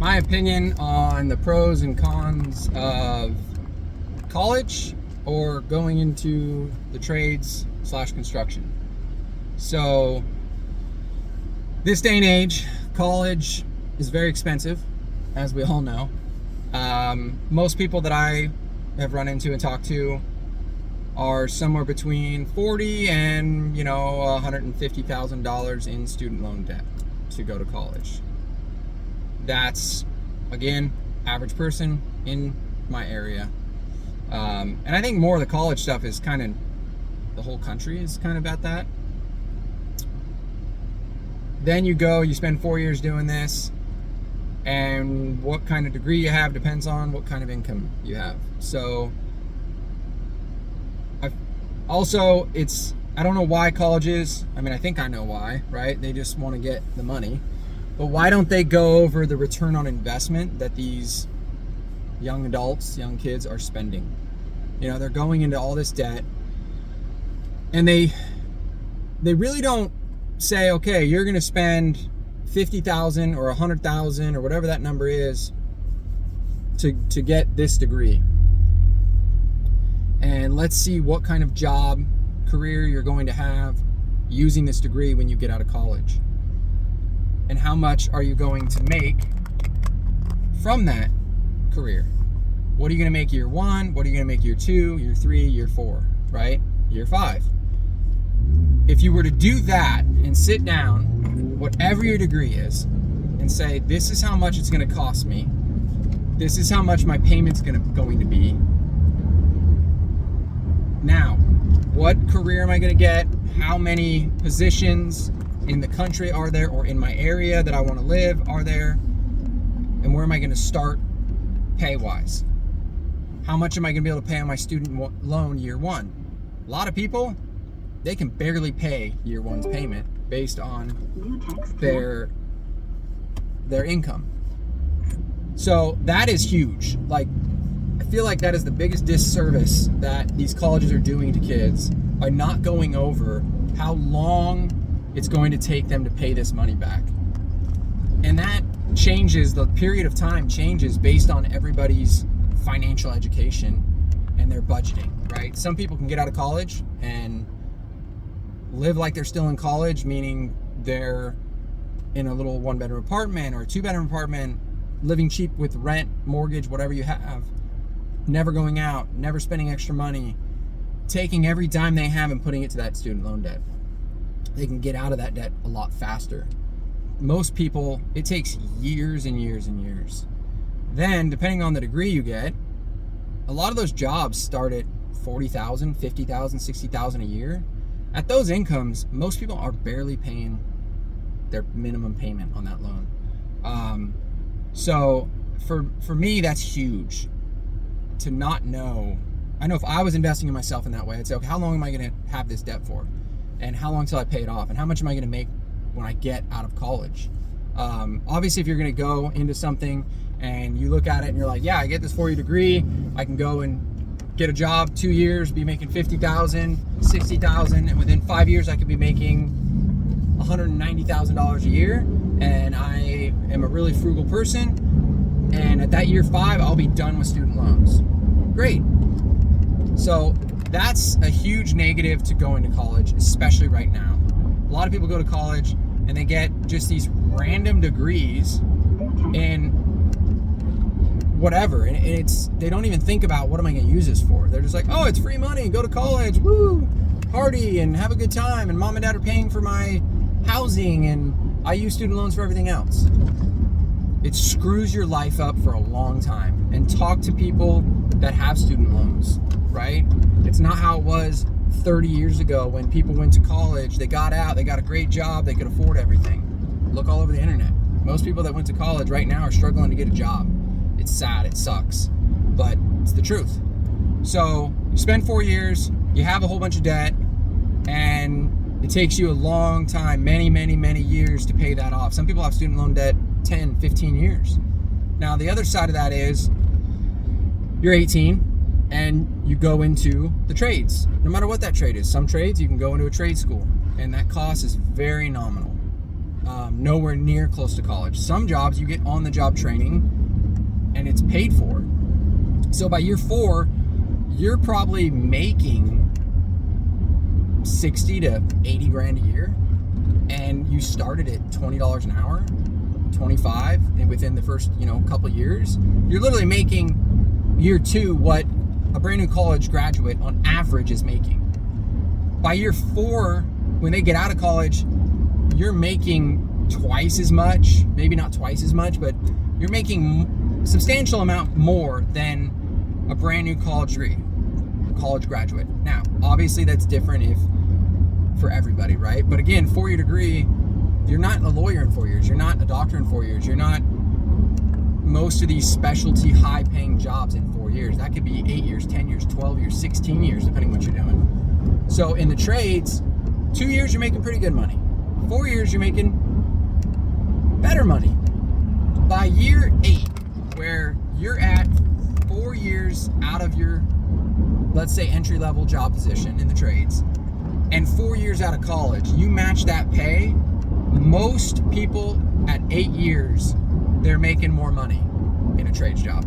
my opinion on the pros and cons of college or going into the trades / construction. So this day and age, college is very expensive, as we all know. Most people that I have run into and talked to are somewhere between $40,000 and $150,000 in student loan debt to go to college. That's, again, average person in my area. And I think more of the college stuff is kind of, the whole country is kind of at that. Then you go, you spend 4 years doing this, and what kind of degree you have depends on what kind of income you have. So I don't know why colleges, I think I know why, right? They just want to get the money. But why don't they go over the return on investment that these young adults, young kids are spending? They're going into all this debt, and they really don't say, okay, you're going to spend $50,000 or $100,000 or whatever that number is to get this degree. And let's see what kind of job, career you're going to have using this degree when you get out of college. And how much are you going to make from that career? What are you going to make year 1? What are you going to make year 2, year 3, year 4, right? Year 5. If you were to do that and sit down, whatever your degree is, and say, this is how much it's going to cost me. This is how much my payment's going to be. Now, what career am I going to get? How many positions in the country are there, or in my area that I want to live are there? And where am I going to start pay-wise? How much am I going to be able to pay on my student loan year 1? A lot of people, they can barely pay year 1's payment based on their income. So that is huge. I feel like that is the biggest disservice that these colleges are doing to kids by not going over how long it's going to take them to pay this money back. And that changes, the period of time changes based on everybody's financial education and their budgeting, right? Some people can get out of college and live like they're still in college, meaning they're in a little 1-bedroom apartment or a 2-bedroom apartment, living cheap with rent, mortgage, whatever you have, never going out, never spending extra money, taking every dime they have and putting it to that student loan debt. They can get out of that debt a lot faster. Most people, it takes years and years and years. Then, depending on the degree you get, a lot of those jobs start at $40,000, $50,000, $60,000 a year. At those incomes, most people are barely paying their minimum payment on that loan. So for me, that's huge to not know. I know if I was investing in myself in that way, I'd say, okay, how long am I going to have this debt for? And how long till I pay it off? And how much am I going to make when I get out of college? Obviously, if you're going to go into something and you look at it and you're like, yeah, I get this 4-year degree, I can go and get a job 2 years, be making $50,000, $60,000, and within 5 years I could be making $190,000 a year, and I am a really frugal person, and at that year 5 I'll be done with student loans. Great. So that's a huge negative to going to college, especially right now. A lot of people go to college and they get just these random degrees in whatever, and they don't even think about, what am I going to use this for? They're just like, oh, it's free money, go to college, woo, party and have a good time, and mom and dad are paying for my housing, and I use student loans for everything else. It screws your life up for a long time. And talk to people that have student loans, right? It's not how it was 30 years ago when people went to college, they got out, they got a great job, they could afford everything. Look all over the internet. Most people that went to college right now are struggling to get a job. It's sad, it sucks, but it's the truth. So you spend 4 years, you have a whole bunch of debt, and it takes you a long time, many, many, many years to pay that off. Some people have student loan debt 10, 15 years. Now, the other side of that is you're 18 and you go into the trades, no matter what that trade is. Some trades, you can go into a trade school, and that cost is very nominal. nowhere near close to college. Some jobs you get on-the-job training and it's paid for. So by year 4, you're probably making 60 to 80 grand a year, and you started at $20 an hour, 25, and within the first, couple of years, you're literally making year 2 what a brand new college graduate on average is making. By year 4, when they get out of college, you're making twice as much, maybe not twice as much, but you're making substantial amount more than a brand new college graduate. Now, obviously that's different for everybody, right? But again, 4-year degree, you're not a lawyer in 4 years. You're not a doctor in 4 years. You're not most of these specialty high-paying jobs in 4 years. That could be 8 years, 10 years, 12 years, 16 years, depending what you're doing. So in the trades, 2 years you're making pretty good money. 4 years you're making better money. By year 8, where you're at 4 years out of your, let's say, entry-level job position in the trades, and 4 years out of college, you match that pay, most people at 8 years, they're making more money in a trades job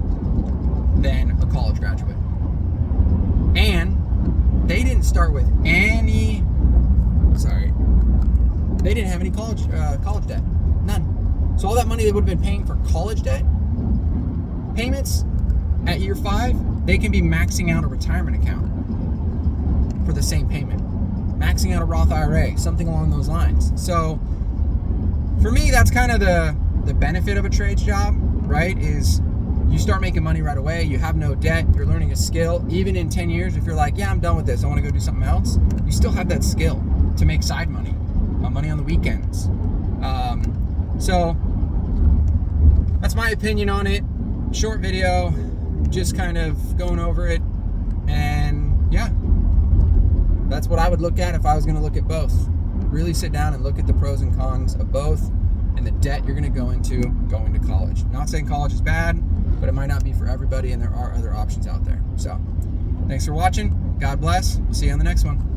than a college graduate. And they didn't start with they didn't have any college debt. None. So all that money they would have been paying for college debt payments at year 5, they can be maxing out a retirement account for the same payment. Maxing out a Roth IRA, something along those lines. So for me, that's kind of the benefit of a trades job, right? Is you start making money right away, you have no debt, you're learning a skill. Even in 10 years, if you're like, yeah, I'm done with this, I want to go do something else, you still have that skill to make side money, money on the weekends. So that's my opinion on it. Short video, just kind of going over it. And yeah, that's what I would look at if I was going to look at both. Really sit down and look at the pros and cons of both and the debt you're going to go into going to college. Not saying college is bad, but it might not be for everybody, and there are other options out there. So thanks for watching. God bless. See you on the next one.